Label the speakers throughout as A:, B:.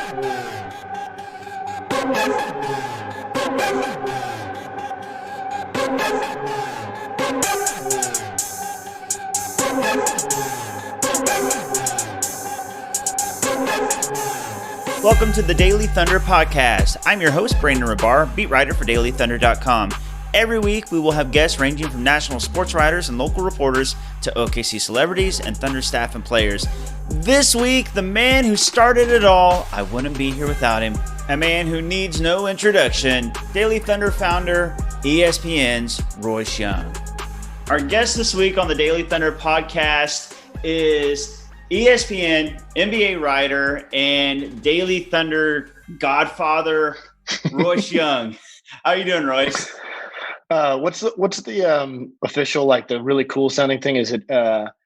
A: Welcome to the Daily Thunder Podcast. I'm your host, Brandon Rabar, beat writer for DailyThunder.com. Every week, we will have guests ranging from national sports writers and local reporters to OKC celebrities and Thunder staff and players. This week, the man who started it all, I wouldn't be here without him. A man who needs no introduction, Daily Thunder founder, ESPN's Royce Young. Our guest this week on the Daily Thunder Podcast is ESPN, NBA writer, and Daily Thunder godfather, Royce Young. How are you doing, Royce?
B: What's the official, like the really cool sounding thing? Is it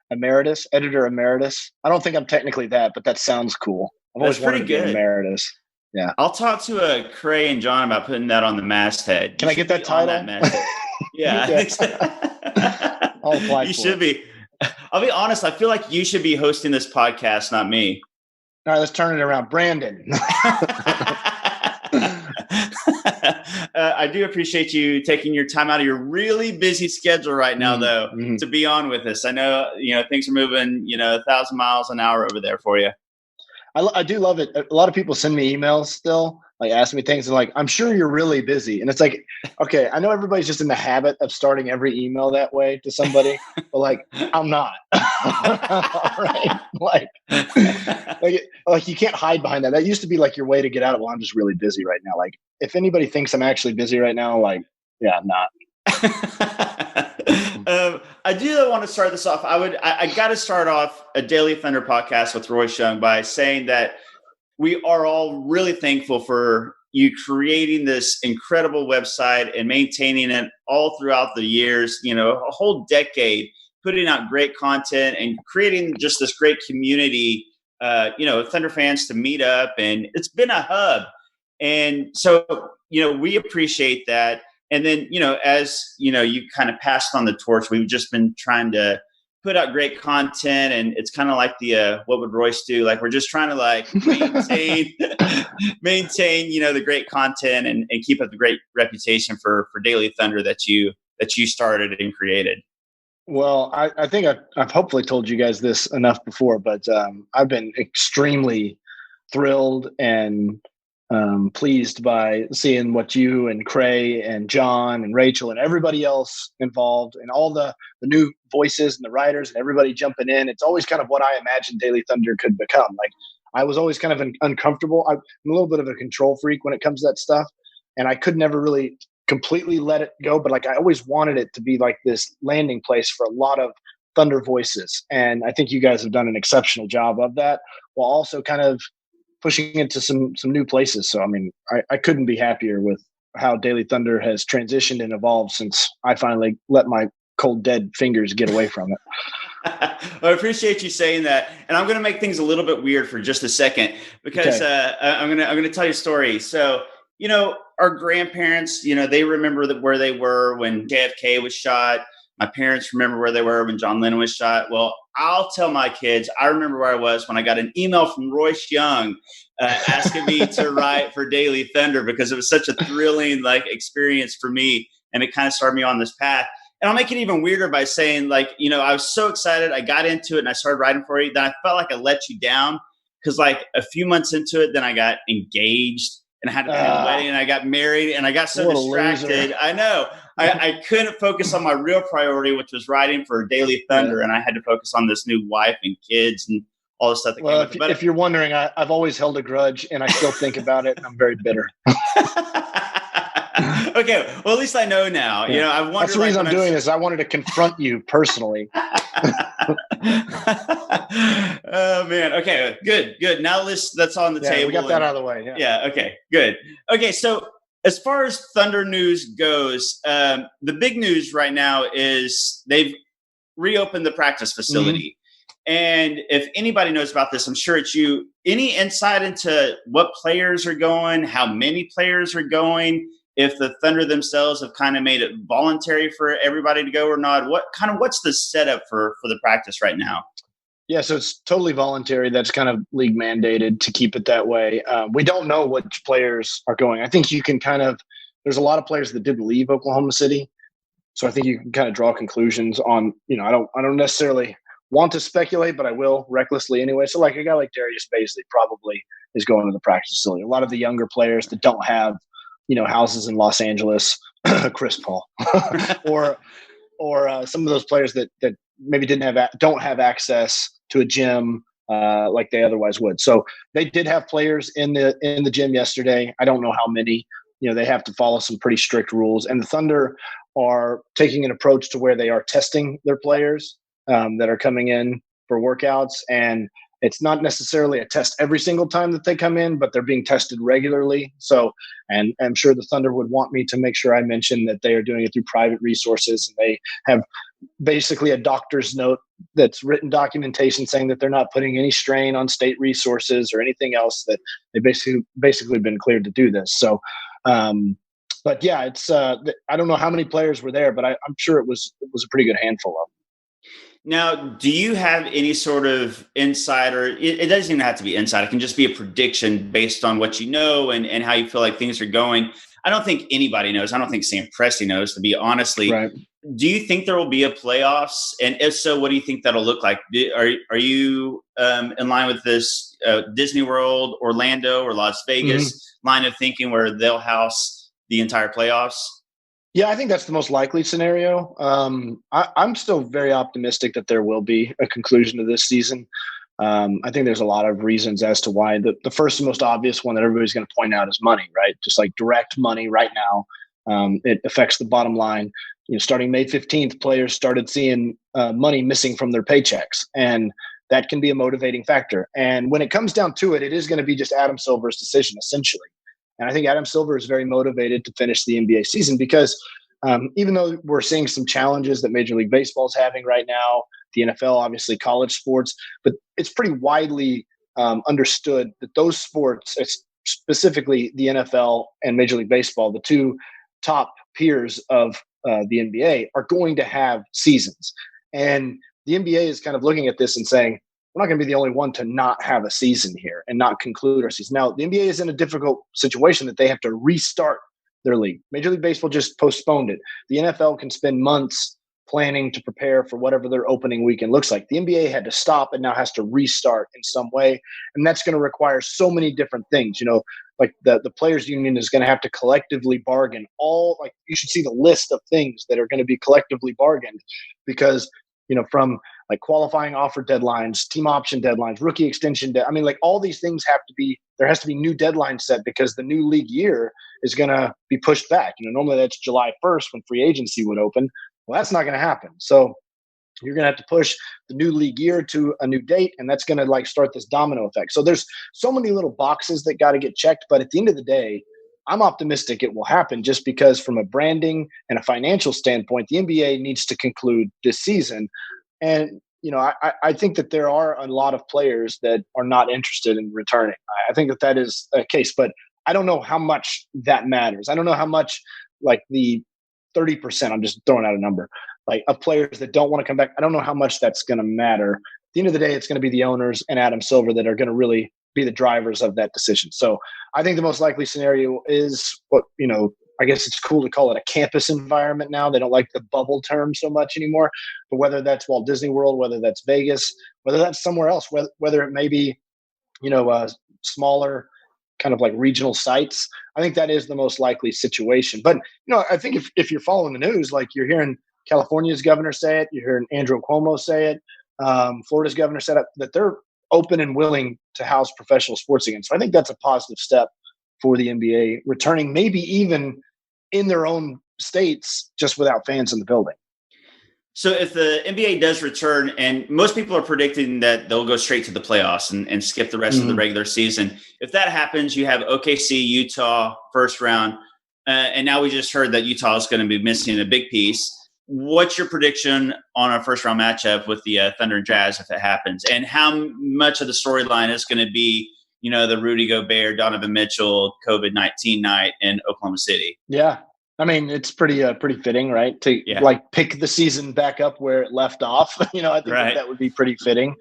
B: emeritus, editor emeritus? I don't think I'm technically that, but that sounds cool. I've always wanted to be emeritus. Yeah.
A: I'll talk to Cray and John about putting that on the masthead.
B: Can I get that title?
A: Yeah. I think so.
B: I'll apply
A: You
B: for
A: should
B: it.
A: be. I'll be honest. I feel like you should be hosting this podcast, not me.
B: All right, let's turn it around. Brandon.
A: I do appreciate you taking your time out of your really busy schedule right now, though, to be on with us. I know, things are moving, 1,000 miles an hour over there for you.
B: I do love it. A lot of people send me emails still, like asking me things and like, I'm sure you're really busy. And it's like, okay, I know everybody's just in the habit of starting every email that way to somebody, but like, I'm not. Right? Like you can't hide behind that. That used to be like your way to get out of, well, I'm just really busy right now. Like if anybody thinks I'm actually busy right now, like, yeah, I'm not.
A: I do want to start this off. I got to start off a Daily Thunder podcast with Royce Young by saying that we are all really thankful for you creating this incredible website and maintaining it all throughout the years, a whole decade, putting out great content and creating just this great community, Thunder fans to meet up. And it's been a hub. And so, we appreciate that. And then, as, you kind of passed on the torch, we've just been trying to put out great content. And it's kind of like what would Royce do? Like, we're just trying to maintain, the great content and keep up the great reputation for Daily Thunder that you started and created.
B: Well, I think I've hopefully told you guys this enough before, but I've been extremely thrilled and pleased by seeing what you and Cray and John and Rachel and everybody else involved and all the new voices and the writers and everybody jumping in. It's always kind of what I imagined Daily Thunder could become. Like I was always kind of uncomfortable. I'm a little bit of a control freak when it comes to that stuff. And I could never really completely let it go. But like I always wanted it to be like this landing place for a lot of Thunder voices. And I think you guys have done an exceptional job of that while also kind of pushing into some new places. So, I mean, I couldn't be happier with how Daily Thunder has transitioned and evolved since I finally let my cold, dead fingers get away from it.
A: Well, I appreciate you saying that. And I'm going to make things a little bit weird for just a second because I'm going to tell you a story. So, our grandparents, they remember where they were when JFK was shot. My parents remember where they were when John Lennon was shot. Well, I'll tell my kids, I remember where I was when I got an email from Royce Young asking me to write for Daily Thunder because it was such a thrilling experience for me. And it kind of started me on this path. And I'll make it even weirder by saying I was so excited. I got into it and I started writing for you. Then I felt like I let you down because a few months into it, then I got engaged and I had to plan a wedding and I got married and I got so distracted. I know. I couldn't focus on my real priority, which was writing for Daily Thunder. And I had to focus on this new wife and kids and all the stuff that came with it. But
B: if you're wondering, I've always held a grudge and I still think about it and I'm very bitter.
A: Okay. Well, at least I know now.
B: Yeah.
A: I wonder.
B: That's the reason I'm doing this. I wanted to confront you personally.
A: Oh man. Okay. Good. Now that's on the table.
B: We got that out of the way.
A: Yeah. Okay. Good. Okay. So as far as Thunder news goes, the big news right now is they've reopened the practice facility. And if anybody knows about this, I'm sure it's you. Any insight into what players are going, how many players are going, if the Thunder themselves have kind of made it voluntary for everybody to go or not? What's the setup for the practice right now?
B: Yeah, so it's totally voluntary. That's kind of league mandated to keep it that way. We don't know which players are going. I think you can there's a lot of players that didn't leave Oklahoma City. So I think you can kind of draw conclusions on, I don't necessarily want to speculate, but I will recklessly anyway. So like a guy like Darius Baisley probably is going to the practice facility. A lot of the younger players that don't have, houses in Los Angeles, Chris Paul, or some of those players that maybe don't have access to a gym like they otherwise would. So they did have players in the gym yesterday. I don't know how many. They have to follow some pretty strict rules, and the Thunder are taking an approach to where they are testing their players that are coming in for workouts. And it's not necessarily a test every single time that they come in, but they're being tested regularly. So, and I'm sure the Thunder would want me to make sure I mention that they are doing it through private resources, and they have basically a doctor's note that's written documentation saying that they're not putting any strain on state resources or anything else, that they basically been cleared to do this. So, but yeah, it's I don't know how many players were there, but I'm sure it was a pretty good handful of them.
A: Now, do you have any sort of insight, or it doesn't even have to be insight? It can just be a prediction based on what you know and how you feel like things are going. I don't think anybody knows. I don't think Sam Presti knows, to be honestly.
B: Right.
A: Do you think there will be a playoffs? And if so, what do you think that'll look like? Are you in line with this Disney World, Orlando, or Las Vegas line of thinking where they'll house the entire playoffs?
B: Yeah, I think that's the most likely scenario. I'm still very optimistic that there will be a conclusion to this season. I think there's a lot of reasons as to why. The first and most obvious one that everybody's going to point out is money, right? Just like direct money right now. It affects the bottom line. Starting May 15th, players started seeing money missing from their paychecks, and that can be a motivating factor. And when it comes down to it, it is going to be just Adam Silver's decision, essentially. And I think Adam Silver is very motivated to finish the NBA season because even though we're seeing some challenges that Major League Baseball is having right now, the NFL, obviously college sports, but it's pretty widely understood that those sports, specifically the NFL and Major League Baseball, the two top peers of the NBA, are going to have seasons. And the NBA is kind of looking at this and saying, we're not going to be the only one to not have a season here and not conclude our season. Now, the NBA is in a difficult situation that they have to restart their league. Major League Baseball just postponed it. The NFL can spend months planning to prepare for whatever their opening weekend looks like. The NBA had to stop and now has to restart in some way. And that's going to require so many different things. Like the players union is going to have to collectively bargain you should see the list of things that are going to be collectively bargained because, from like qualifying offer deadlines, team option deadlines, rookie extension. All these things there has to be new deadlines set because the new league year is going to be pushed back. Normally that's July 1st when free agency would open. Well, that's not going to happen. So you're going to have to push the new league year to a new date, and that's going to start this domino effect. So there's so many little boxes that got to get checked. But at the end of the day, I'm optimistic it will happen just because from a branding and a financial standpoint, the NBA needs to conclude this season. And, I think that there are a lot of players that are not interested in returning. I think that is a case, but I don't know how much that matters. I don't know how much the 30%, I'm just throwing out a number, of players that don't want to come back. I don't know how much that's going to matter. At the end of the day, it's going to be the owners and Adam Silver that are going to really be the drivers of that decision. So I think the most likely scenario is what, I guess it's cool to call it a campus environment now. They don't like the bubble term so much anymore, but whether that's Walt Disney World, whether that's Vegas, whether that's somewhere else, whether it may be, smaller kind of like regional sites, I think that is the most likely situation. But, I think if you're following the news, you're hearing California's governor say it, you're hearing Andrew Cuomo say it, Florida's governor said it, that they're open and willing to house professional sports again. So I think that's a positive step for the NBA returning, maybe even in their own states, just without fans in the building.
A: So if the NBA does return, and most people are predicting that they'll go straight to the playoffs and skip the rest of the regular season. If that happens, you have OKC, Utah, first round. And now we just heard that Utah is going to be missing a big piece. What's your prediction on our first round matchup with the Thunder and Jazz if it happens? And how much of the storyline is going to be, the Rudy Gobert, Donovan Mitchell, COVID-19 night in Oklahoma City?
B: Yeah. It's pretty fitting, right? To pick the season back up where it left off. I think that would be pretty fitting.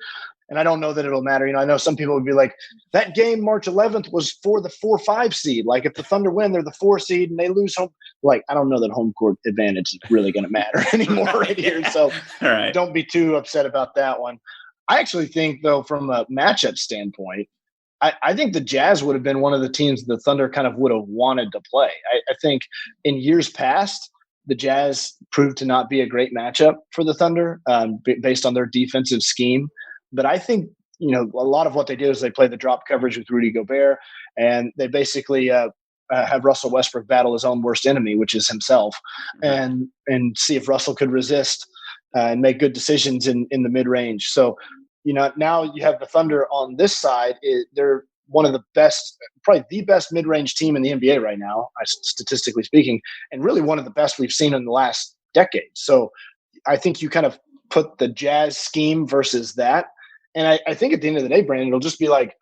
B: And I don't know that it'll matter. I know some people would be like, that game March 11th was for the 4-5 seed. Like if the Thunder win, they're the 4 seed and they lose home. Like, I don't know that home court advantage is really going to matter anymore right here. So don't be too upset about that one. I actually think, though, from a matchup standpoint, I think the Jazz would have been one of the teams the Thunder kind of would have wanted to play. I think in years past, the Jazz proved to not be a great matchup for the Thunder based on their defensive scheme. But I think, a lot of what they do is they play the drop coverage with Rudy Gobert, and they basically have Russell Westbrook battle his own worst enemy, which is himself, and see if Russell could resist and make good decisions in the mid-range. So, now you have the Thunder on this side. They're one of the best, probably the best mid-range team in the NBA right now, statistically speaking, and really one of the best we've seen in the last decade. So I think you kind of put the Jazz scheme versus that. And I think at the end of the day, Brandon, it'll just be like,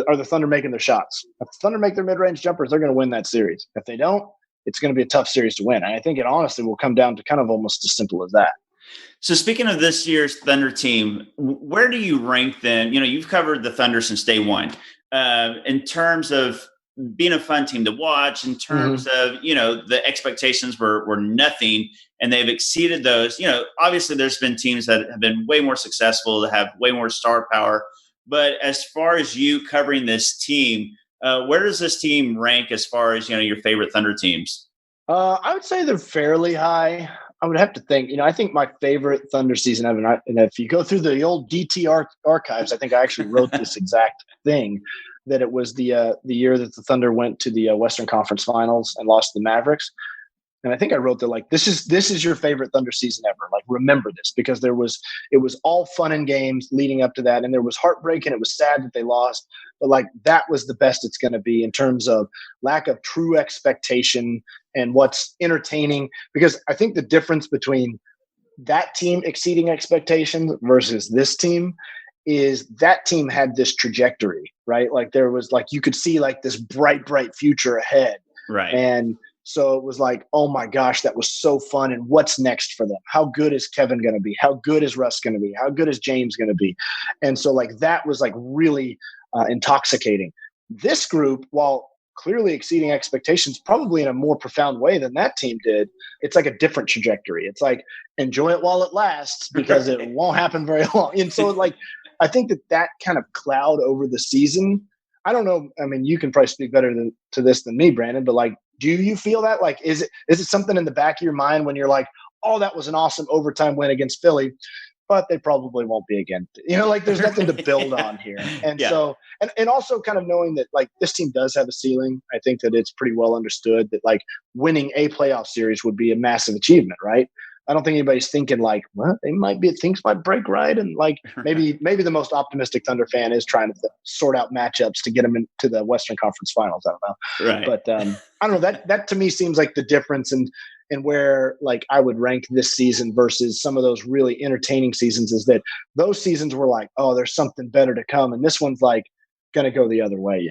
B: are the Thunder making their shots? If the Thunder make their mid-range jumpers, they're going to win that series. If they don't, it's going to be a tough series to win. And I think it honestly will come down to kind of almost as simple as that.
A: So speaking of this year's Thunder team, where do you rank them? You've covered the Thunder since day one. In terms of being a fun team to watch, in terms of, the expectations were nothing and they've exceeded those. Obviously there's been teams that have been way more successful, that have way more star power. But as far as you covering this team, where does this team rank as far as, your favorite Thunder teams?
B: I would say they're fairly high. I would have to think. I think my favorite Thunder season ever, and if you go through the old DT archives, I think I actually wrote this exact thing, that it was the year that the Thunder went to the Western Conference Finals and lost to the Mavericks. And I think I wrote that, like, this is your favorite Thunder season ever. Like, remember this, because it was all fun and games leading up to that. And there was heartbreak and it was sad that they lost. But like, that was the best it's going to be in terms of lack of true expectation and what's entertaining. Because I think the difference between that team exceeding expectations versus this team is that team had this trajectory, right? Like there was, like, you could see like this bright future ahead.
A: Right.
B: And so it was like, oh my gosh, that was so fun. And what's next for them? How good is Kevin going to be? How good is Russ going to be? How good is James going to be? And so like that was like really intoxicating. This group, while clearly exceeding expectations, probably in a more profound way than that team did, it's like a different trajectory. It's like, enjoy it while it lasts, because it won't happen very long. And so like, I think that kind of cloud over the season, I don't know. I mean, you can probably speak better to this than me, Brandon, but like, do you feel that? Like, is it something in the back of your mind when you're like, oh, that was an awesome overtime win against Philly, but they probably won't be again? Like there's nothing to build on here. And so, and also kind of knowing that like this team does have a ceiling. I think that it's pretty well understood that like winning a playoff series would be a massive achievement, right? I don't think anybody's thinking like, well, things might break right. And like maybe the most optimistic Thunder fan is trying to sort out matchups to get them into the Western Conference Finals. I don't know.
A: Right.
B: But I don't know, that to me seems like the difference and where like I would rank this season versus some of those really entertaining seasons, is that those seasons were like, oh, there's something better to come. And this one's like going to go the other way,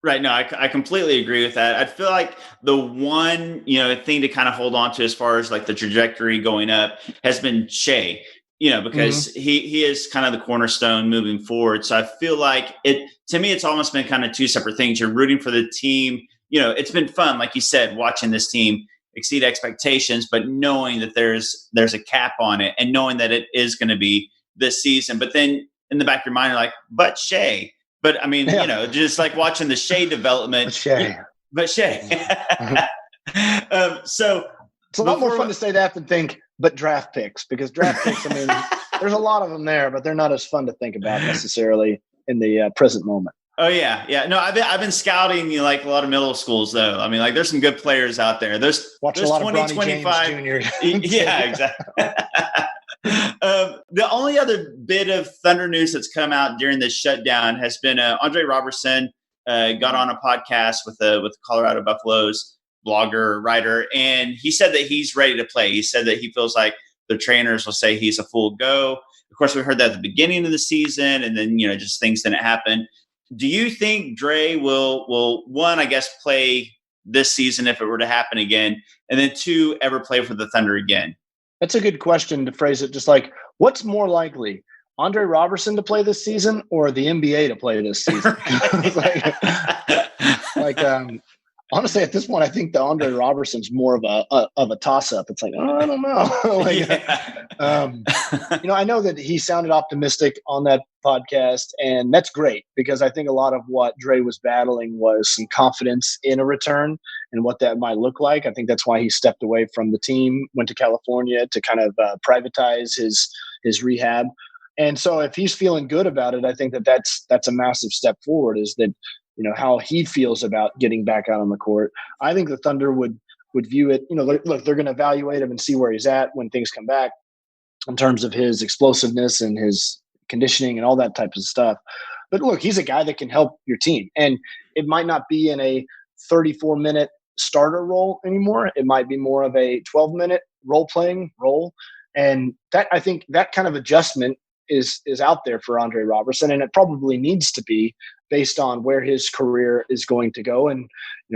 A: Right. No, I completely agree with that. I feel like the one, thing to kind of hold on to as far as like the trajectory going up has been Shea, because he is kind of the cornerstone moving forward. So I feel like to me, it's almost been kind of two separate things. You're rooting for the team. It's been fun, like you said, watching this team exceed expectations, but knowing that there's a cap on it and knowing that it is going to be this season. But then in the back of your mind, you're like, but Shea. But I mean, just like watching the Shea development. But Shea. So
B: it's a lot more fun to say that than think, but draft picks, because draft picks, I mean, there's a lot of them there, but they're not as fun to think about necessarily in the present moment.
A: Oh yeah. No, I've been scouting like a lot of middle schools though. I mean, like there's some good players out there. There's
B: a lot 20, of 25. James Jr.
A: Yeah, exactly. The only other bit of Thunder news that's come out during this shutdown has been Andre Robertson got on a podcast with Colorado Buffaloes blogger, writer, and he said that he's ready to play. He said that he feels like the trainers will say he's a full go. Of course, we heard that at the beginning of the season, and then just things didn't happen. Do you think Dre will one, I guess, play this season if it were to happen again, and then two, ever play for the Thunder again?
B: That's a good question to phrase it. Just like, what's more likely, Andre Robertson to play this season or the NBA to play this season? Honestly, at this point, I think the Andre Robertson's more of a toss up. It's like, oh, I don't know. I know that he sounded optimistic on that podcast, and that's great because I think a lot of what Dre was battling was some confidence in a return and what that might look like. I think that's why he stepped away from the team, went to California to kind of privatize his rehab. And so, if he's feeling good about it, I think that's a massive step forward. Is that how he feels about getting back out on the court. I think the Thunder would view it, look, they're going to evaluate him and see where he's at when things come back in terms of his explosiveness and his conditioning and all that type of stuff. But look, he's a guy that can help your team. And it might not be in a 34-minute starter role anymore. It might be more of a 12-minute role-playing role. And that, I think that kind of adjustment is out there for Andre Robertson, and it probably needs to be based on where his career is going to go. And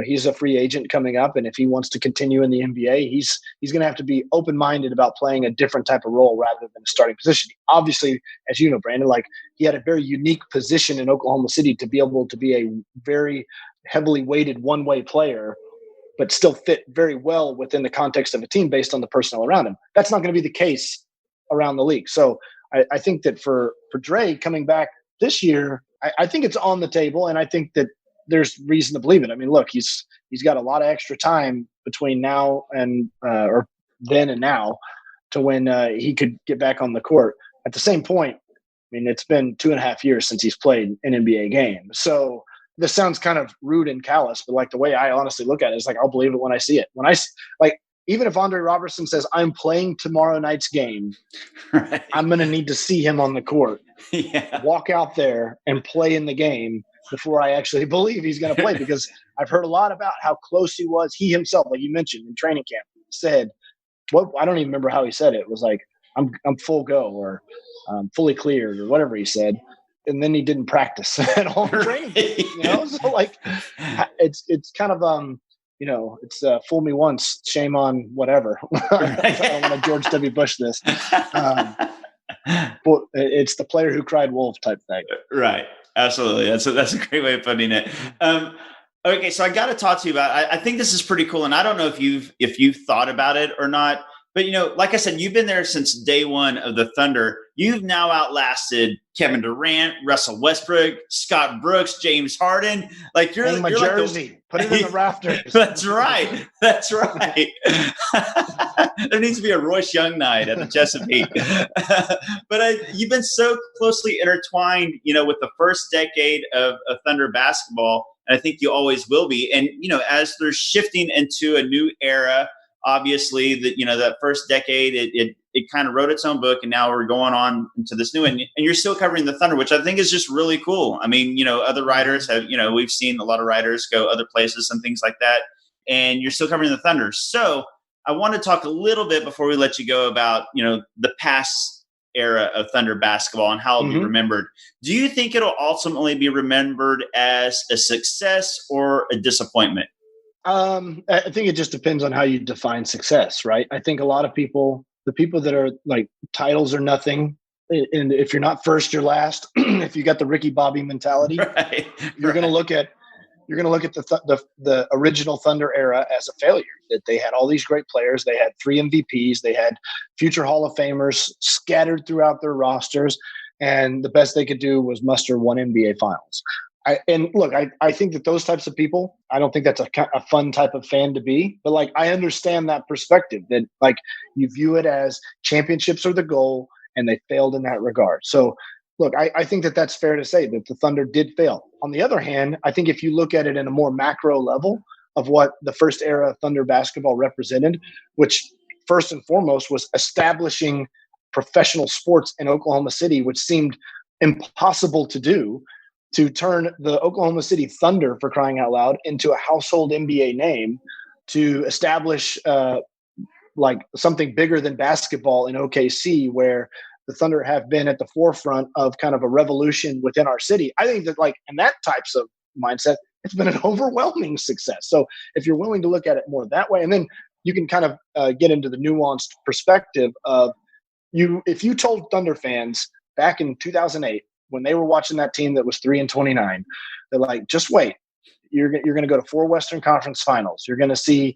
B: he's a free agent coming up, and if he wants to continue in the NBA, he's going to have to be open-minded about playing a different type of role rather than a starting position. Obviously, as you know, Brandon, he had a very unique position in Oklahoma City to be able to be a very heavily weighted one-way player, but still fit very well within the context of a team based on the personnel around him. That's not going to be the case around the league. So I think that for Dre coming back this year, I think it's on the table, and I think that there's reason to believe it. I mean, look, he's got a lot of extra time between now and or then and now to when he could get back on the court. At the same point, I mean, it's been 2.5 years since he's played an NBA game. So this sounds kind of rude and callous, but the way I honestly look at it is I'll believe it when I see it. When even if Andre Robertson says, I'm playing tomorrow night's game, right, I'm going to need to see him on the court, walk out there and play in the game before I actually believe he's going to play, because I've heard a lot about how close he was. He himself, like you mentioned in training camp, said, I don't even remember how he said it. It was I'm full go, or fully cleared, or whatever he said. And then he didn't practice at all in training camp, So it's kind of, it's fool me once, shame on whatever. I don't want to George W. Bush this. But it's the player who cried wolf type thing.
A: Right. Absolutely. That's a great way of putting it. Okay. So I got to talk to you about, I think this is pretty cool. And I don't know if you've thought about it or not, but like I said, you've been there since day one of the Thunder. You've now outlasted Kevin Durant, Russell Westbrook, Scott Brooks, James Harden. You're
B: my jersey. Put it in the rafters.
A: That's right. That's right. There needs to be a Royce Young night at the Chesapeake. But you've been so closely intertwined, with the first decade of Thunder basketball, and I think you always will be. And as they're shifting into a new era, obviously that first decade, it kind of wrote its own book, and now we're going on into this new one, and you're still covering the Thunder, which I think is just really cool. I mean, other writers have, we've seen a lot of writers go other places and things like that, and you're still covering the Thunder. So I want to talk a little bit before we let you go about, the past era of Thunder basketball and how it'll be remembered. Do you think it'll ultimately be remembered as a success or a disappointment?
B: I think it just depends on how you define success, right? I think a lot of people, the people that are titles are nothing, and if you're not first, you're last. If you got the Ricky Bobby mentality, right, you're going to look at the original Thunder era as a failure. That they had all these great players, they had 3 MVPs, they had future Hall of Famers scattered throughout their rosters, and the best they could do was muster 1 NBA Finals. I think that those types of people, I don't think that's a fun type of fan to be, but I understand that perspective that you view it as championships are the goal and they failed in that regard. So look, I think that that's fair to say that the Thunder did fail. On the other hand, I think if you look at it in a more macro level of what the first era of Thunder basketball represented, which first and foremost was establishing professional sports in Oklahoma City, which seemed impossible to do, to turn the Oklahoma City Thunder, for crying out loud, into a household NBA name, to establish something bigger than basketball in OKC, where the Thunder have been at the forefront of kind of a revolution within our city. I think that in that types of mindset, it's been an overwhelming success. So if you're willing to look at it more that way, and then you can kind of get into the nuanced perspective of if you told Thunder fans back in 2008 when they were watching that team that was 3-29. They're like, just wait. You're going to go to 4 Western Conference Finals. You're going to see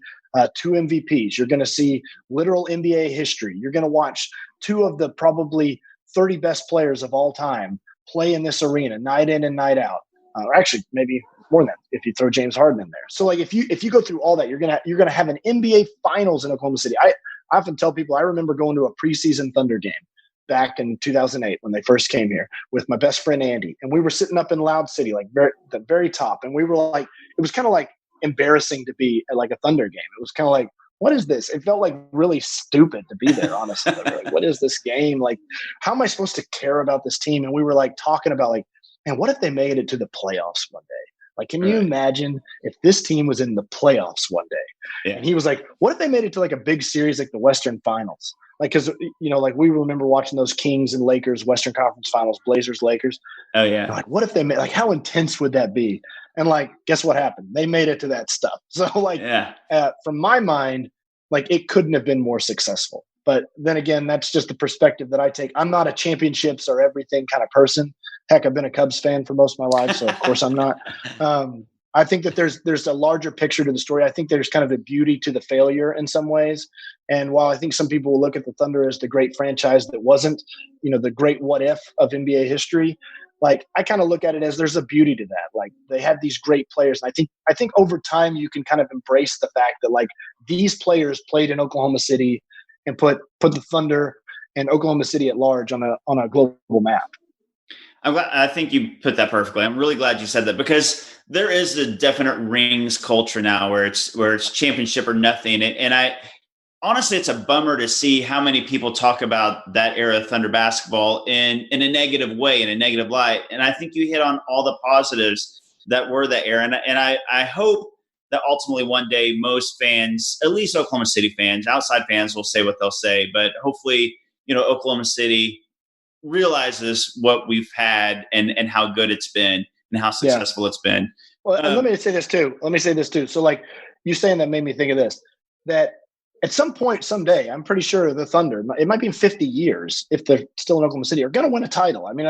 B: 2 MVPs. You're going to see literal NBA history. You're going to watch 2 of the probably 30 best players of all time play in this arena night in and night out. Or actually, maybe more than that if you throw James Harden in there. So, like, if you go through all that, you're gonna have an NBA Finals in Oklahoma City. I often tell people I remember going to a preseason Thunder game back in 2008 when they first came here with my best friend Andy, and we were sitting up in Loud City, like the very top, and we were like, it was kind of like embarrassing to be at like a Thunder game. It was kind of like, what is this? It felt like really stupid to be there, honestly. Like, what is this game? Like, how am I supposed to care about this team? And we were like talking about like, man, what if they made it to the playoffs one day? Like, can you imagine if this team was in the playoffs one day? Yeah. And he was like, what if they made it to like a big series like the Western Finals? Like, because, like we remember watching those Kings and Lakers Western Conference Finals, Blazers, Lakers.
A: Oh, yeah.
B: Like, what if they made, like, how intense would that be? And like, guess what happened? They made it to that stuff. So like, from my mind, like, it couldn't have been more successful. But then again, that's just the perspective that I take. I'm not a championships or everything kind of person. Heck, I've been a Cubs fan for most of my life, so of course I'm not. I think that there's a larger picture to the story. I think there's kind of a beauty to the failure in some ways. And while I think some people will look at the Thunder as the great franchise that wasn't, the great what if of NBA history, like, I kind of look at it as there's a beauty to that. Like, they have these great players. And I think over time you can kind of embrace the fact that like these players played in Oklahoma City and put the Thunder and Oklahoma City at large on a global map.
A: I think you put that perfectly. I'm really glad you said that, because there is a definite rings culture now where it's championship or nothing. And honestly, it's a bummer to see how many people talk about that era of Thunder basketball in a negative way, in a negative light. And I think you hit on all the positives that were that era. And I hope that ultimately one day most fans, at least Oklahoma City fans, outside fans will say what they'll say, but hopefully, Oklahoma City realizes what we've had and how good it's been and how successful it's been.
B: Well, and let me say this too. So like, you saying that made me think of this, that at some point, someday, I'm pretty sure the Thunder, it might be in 50 years if they're still in Oklahoma City, are going to win a title. I mean,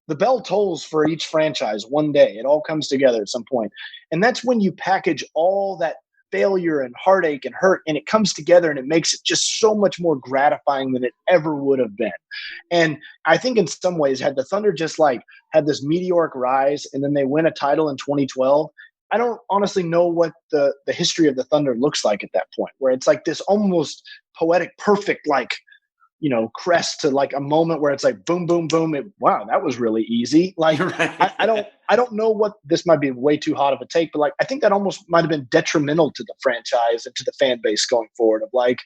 B: the bell tolls for each franchise one day. It all comes together at some point. And that's when you package all that failure and heartache and hurt, and it comes together and it makes it just so much more gratifying than it ever would have been. And I think in some ways, had the Thunder just like had this meteoric rise and then they win a title in 2012, I don't honestly know what the history of the Thunder looks like at that point, where it's like this almost poetic, perfect, like, crest to like a moment where it's like boom, boom, boom. Wow, that was really easy. Like, right. I don't know what, this might be way too hot of a take, but like, I think that almost might have been detrimental to the franchise and to the fan base going forward of like,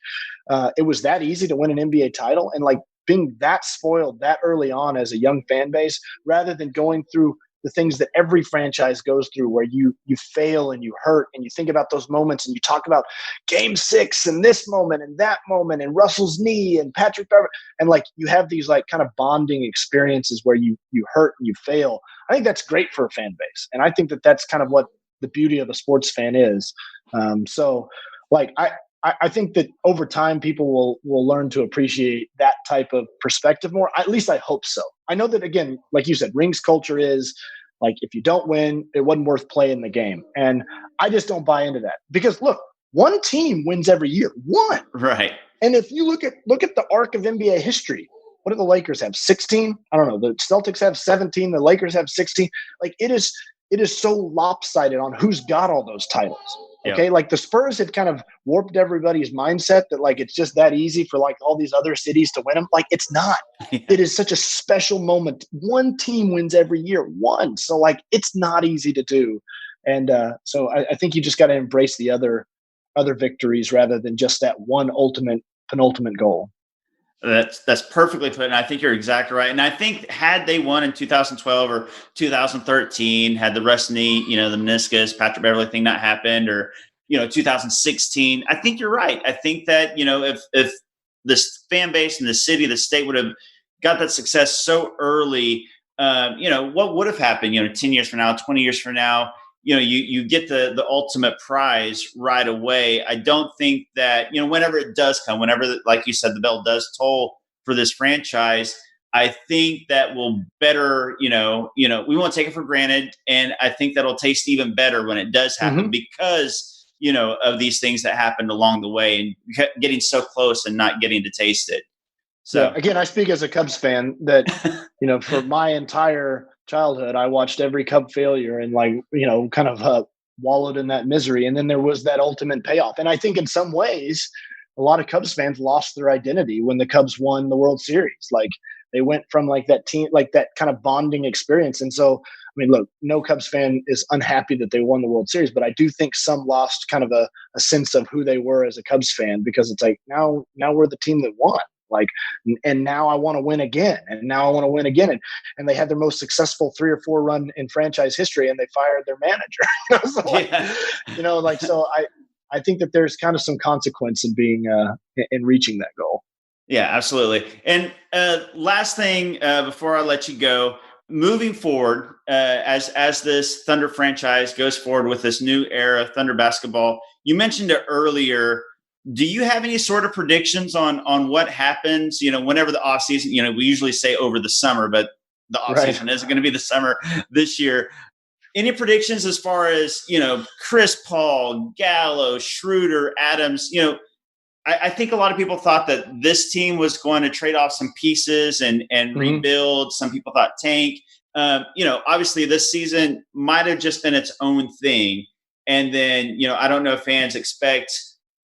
B: it was that easy to win an NBA title, and like being that spoiled that early on as a young fan base, rather than going through the things that every franchise goes through, where you fail and you hurt and you think about those moments and you talk about game 6 and this moment and that moment and Russell's knee and Patrick Beverley, and like you have these like kind of bonding experiences where you hurt and you fail. I think that's great for a fan base, and I think that that's kind of what the beauty of a sports fan is. So like I think that over time people will learn to appreciate that type of perspective more. At least I hope so. I know that, again, like you said, rings culture is like, if you don't win, it wasn't worth playing the game. And I just don't buy into that, because look, one team wins every year. One.
A: Right.
B: And if you look at the arc of NBA history, what do the Lakers have? 16? I don't know. The Celtics have 17. The Lakers have 16. Like, it is so lopsided on who's got all those titles. Okay. Yep. Like, the Spurs have kind of warped everybody's mindset that like, it's just that easy for like all these other cities to win them. Like, it's not. It is such a special moment. One team wins every year. One. So like, it's not easy to do. And so I think you just got to embrace the other victories rather than just that one penultimate goal.
A: That's perfectly put, and I think you're exactly right. And I think had they won in 2012 or 2013, had the Russ knee, the meniscus, Patrick Beverley thing not happened, or 2016, I think you're right. I think that if this fan base and the city, the state would have got that success so early, what would have happened? 10 years from now, 20 years from now. You get the ultimate prize right away. I don't think that, whenever it does come, whenever, like you said, the bell does toll for this franchise, I think that will better, we won't take it for granted. And I think that'll taste even better when it does happen because, of these things that happened along the way and getting so close and not getting to taste it. So
B: again, I speak as a Cubs fan that, for my entire childhood, I watched every Cub failure and kind of wallowed in that misery. And then there was that ultimate payoff. And I think in some ways, a lot of Cubs fans lost their identity when the Cubs won the World Series. Like they went from that team, that kind of bonding experience. And so, look, no Cubs fan is unhappy that they won the World Series, but I do think some lost kind of a sense of who they were as a Cubs fan, because it's like, now we're the team that won. And now I want to win again. And now I want to win again. And they had their most successful 3 or 4 run in franchise history, and they fired their manager. So I think that there's kind of some consequence in being, in reaching that goal.
A: Yeah, absolutely. And last thing, before I let you go, moving forward, as this Thunder franchise goes forward with this new era of Thunder basketball, you mentioned it earlier. Do you have any sort of predictions on what happens, whenever the offseason, we usually say over the summer, but the offseason isn't going to be the summer this year. Any predictions as far as, Chris Paul, Gallo, Schroeder, Adams? I think a lot of people thought that this team was going to trade off some pieces and rebuild. Some people thought tank. Obviously this season might have just been its own thing. And then, I don't know if fans expect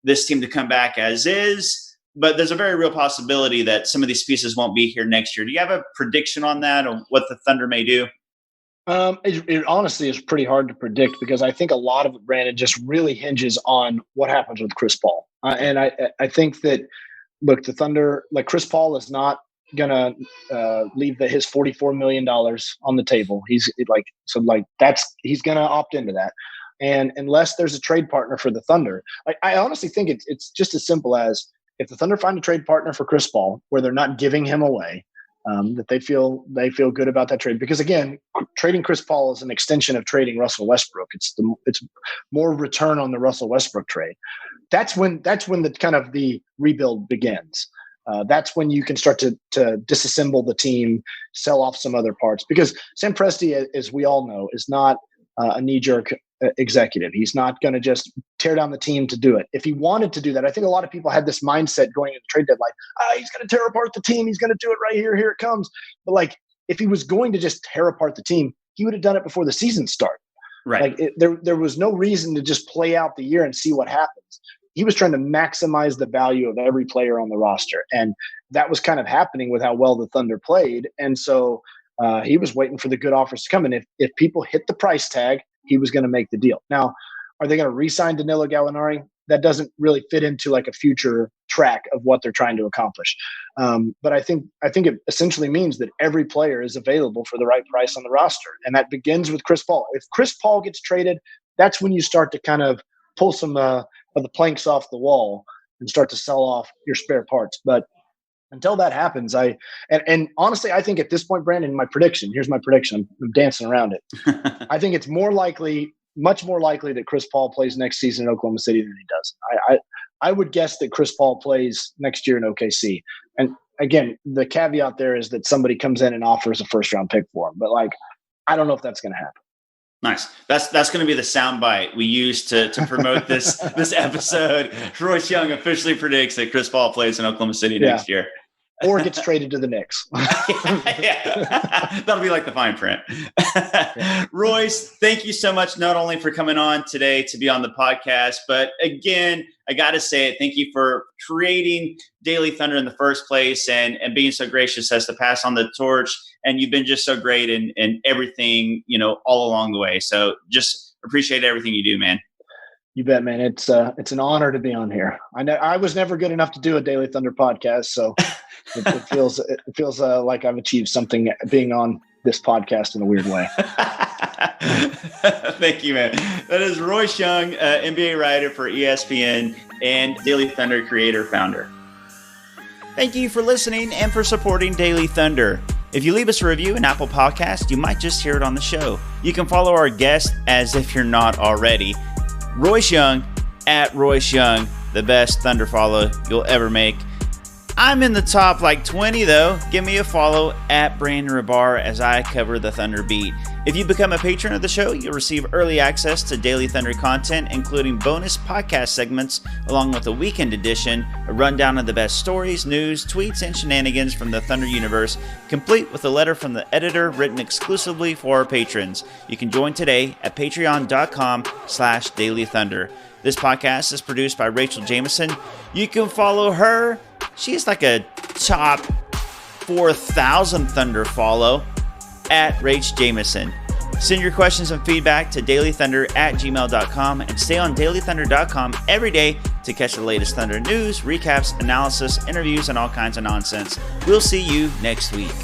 A: this team to come back as is, but there's a very real possibility that some of these pieces won't be here next year. Do you have a prediction on that, or what the Thunder may do?
B: It honestly is pretty hard to predict, because I think a lot of it, Brandon, just really hinges on what happens with Chris Paul. And I think that, look, the Thunder, Chris Paul is not going to leave his $44 million on the table. He's going to opt into that. And unless there's a trade partner for the Thunder, I honestly think it's just as simple as, if the Thunder find a trade partner for Chris Paul where they're not giving him away, that they feel good about that trade. Because again, trading Chris Paul is an extension of trading Russell Westbrook. It's more return on the Russell Westbrook trade. That's when the kind of the rebuild begins. That's when you can start to disassemble the team, sell off some other parts. Because Sam Presti, as we all know, is not a knee-jerk executive. He's not going to just tear down the team to do it. If he wanted to do that, I think a lot of people had this mindset going into the trade deadline. He's going to tear apart the team. He's going to do it right here. Here it comes. But if he was going to just tear apart the team, he would have done it before the season started.
A: Right.
B: There was no reason to just play out the year and see what happens. He was trying to maximize the value of every player on the roster. And that was kind of happening with how well the Thunder played. And so he was waiting for the good offers to come. And if people hit the price tag, he was going to make the deal. Now, are they going to re-sign Danilo Gallinari? That doesn't really fit into a future track of what they're trying to accomplish. But I think it essentially means that every player is available for the right price on the roster. And that begins with Chris Paul. If Chris Paul gets traded, that's when you start to kind of pull some of the planks off the wall and start to sell off your spare parts. But until that happens, and honestly, I think at this point, Brandon, here's my prediction. I'm dancing around it. I think it's much more likely that Chris Paul plays next season in Oklahoma City than he does. I would guess that Chris Paul plays next year in OKC. And again, the caveat there is that somebody comes in and offers a first-round pick for him. But I don't know if that's going to happen.
A: Nice. That's going to be the soundbite we use to promote this episode. Royce Young officially predicts that Chris Paul plays in Oklahoma City next year.
B: Or gets traded to the Knicks.
A: Yeah. That'll be like the fine print. Royce, thank you so much, not only for coming on today to be on the podcast, but again, I got to say it. Thank you for creating Daily Thunder in the first place and being so gracious as to pass on the torch. And you've been just so great in everything, all along the way. So just appreciate everything you do, man.
B: You bet, man. It's an honor to be on here. I know I was never good enough to do a Daily Thunder podcast, so it feels like I've achieved something being on this podcast in a weird way.
A: Thank you, man. That is Royce Young, NBA writer for ESPN and Daily Thunder creator founder. Thank you for listening and for supporting Daily Thunder. If you leave us a review in Apple Podcasts, you might just hear it on the show. You can follow our guest as if you're not already. Royce Young, @Royce Young, the best Thunder follow you'll ever make. I'm in the top like 20 though. Give me a follow at Brandon Rabar as I cover the Thunder beat. If you become a patron of the show, you'll receive early access to Daily Thunder content, including bonus podcast segments, along with a weekend edition, a rundown of the best stories, news, tweets, and shenanigans from the Thunder universe, complete with a letter from the editor written exclusively for our patrons. You can join today at patreon.com/Daily Thunder. This podcast is produced by Rachel Jameson. You can follow her. She's like a top 4,000 Thunder follow at Rach Jameson. Send your questions and feedback to dailythunder@gmail.com and stay on dailythunder.com every day to catch the latest Thunder news, recaps, analysis, interviews, and all kinds of nonsense. We'll see you next week.